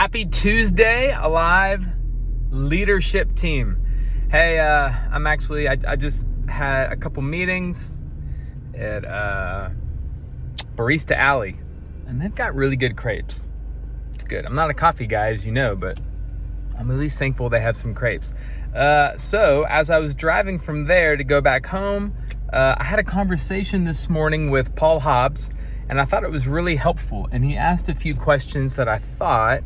Happy Tuesday, Alive Leadership Team. Hey, I just had a couple meetings at Barista Alley, and they've got really good crepes. It's good. I'm not a coffee guy, as you know, but I'm at least thankful they have some crepes. So as I was driving from there to go back home, I had a conversation this morning with Paul Hobbs, and I thought it was really helpful. And he asked a few questions that I thought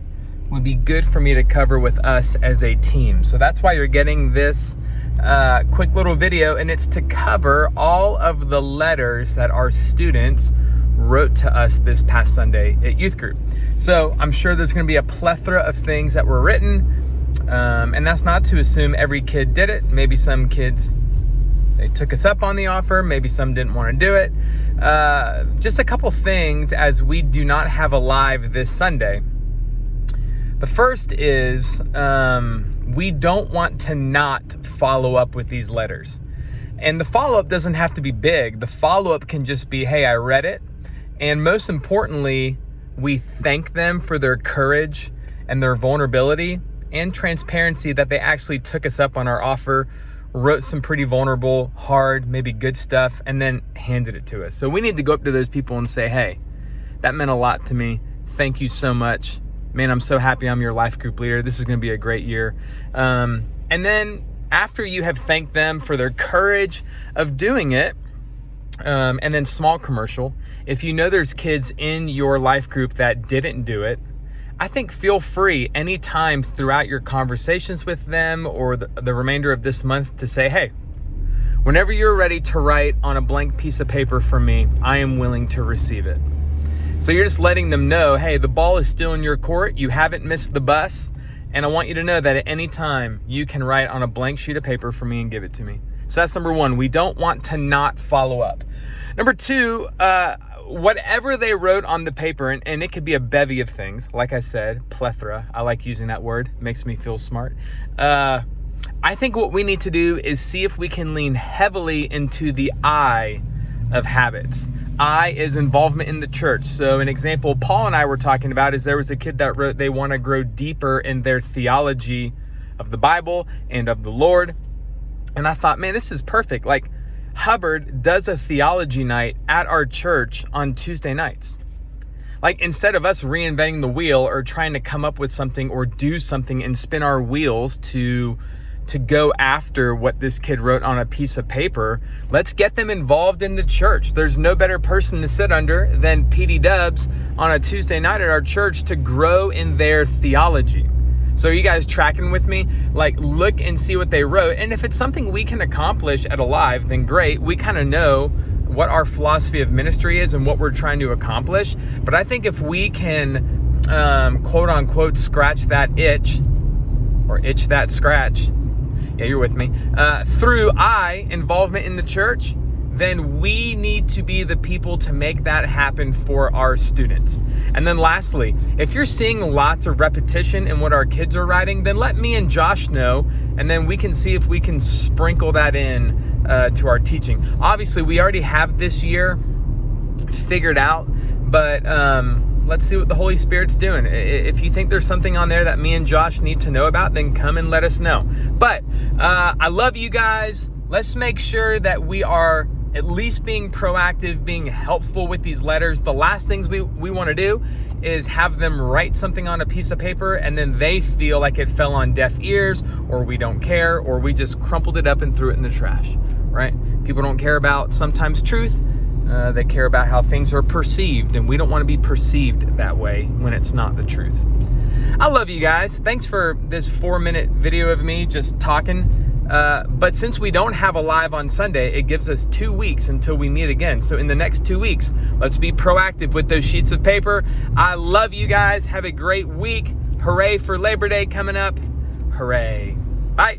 would be good for me to cover with us as a team. So that's why you're getting this quick little video, and it's to cover all of the letters that our students wrote to us this past Sunday at youth group. So I'm sure there's going to be a plethora of things that were written, and that's not to assume every kid did it. Maybe some kids, they took us up on the offer. Maybe some didn't want to do it. Just a couple things as we do not have a live this Sunday. The first is we don't want to not follow up with these letters. And the follow-up doesn't have to be big. The follow-up can just be, hey, I read it. And most importantly, we thank them for their courage and their vulnerability and transparency that they actually took us up on our offer, wrote some pretty vulnerable, hard, maybe good stuff, and then handed it to us. So we need to go up to those people and say, hey, that meant a lot to me. Thank you so much. Man, I'm so happy I'm your life group leader. This is going to be a great year. And then after you have thanked them for their courage of doing it, and then small commercial, if you know there's kids in your life group that didn't do it, I think feel free anytime throughout your conversations with them or the remainder of this month to say, hey, whenever you're ready to write on a blank piece of paper for me, I am willing to receive it. So you're just letting them know, hey, the ball is still in your court. You haven't missed the bus. And I want you to know that at any time you can write on a blank sheet of paper for me and give it to me. So that's number one. We don't want to not follow up. Number two, whatever they wrote on the paper, and it could be a bevy of things. Like I said, plethora. I like using that word. It makes me feel smart. I think what we need to do is see if we can lean heavily into the I of habits. I is involvement in the church. So an example Paul and I were talking about is there was a kid that wrote they want to grow deeper in their theology of the Bible and of the Lord. And I thought, man, this is perfect. Like Hubbard does a theology night at our church on Tuesday nights. Like instead of us reinventing the wheel or trying to come up with something or do something and spin our wheels to go after what this kid wrote on a piece of paper, let's get them involved in the church. There's no better person to sit under than PD Dubs on a Tuesday night at our church to grow in their theology. So are you guys tracking with me? Like look and see what they wrote. And if it's something we can accomplish at Alive, then great. We kind of know what our philosophy of ministry is and what we're trying to accomplish. But I think if we can, quote unquote, scratch that itch or itch that scratch, yeah, you're with me, through involvement in the church, then we need to be the people to make that happen for our students. And then lastly, if you're seeing lots of repetition in what our kids are writing, then let me and Josh know, and then we can see if we can sprinkle that in to our teaching. Obviously, we already have this year figured out, but let's see what the Holy Spirit's doing. If you think there's something on there that me and Josh need to know about, then come and let us know. But I love you guys. Let's make sure that we are at least being proactive, being helpful with these letters. The last things we want to do is have them write something on a piece of paper and then they feel like it fell on deaf ears, or we don't care, or we just crumpled it up and threw it in the trash, right? People don't care about sometimes truth. They care about how things are perceived, and we don't want to be perceived that way when it's not the truth. I love you guys. Thanks for this 4-minute video of me just talking. But since we don't have a live on Sunday, it gives us 2 weeks until we meet again. So in the next 2 weeks, let's be proactive with those sheets of paper. I love you guys. Have a great week. Hooray for Labor Day coming up. Hooray. Bye.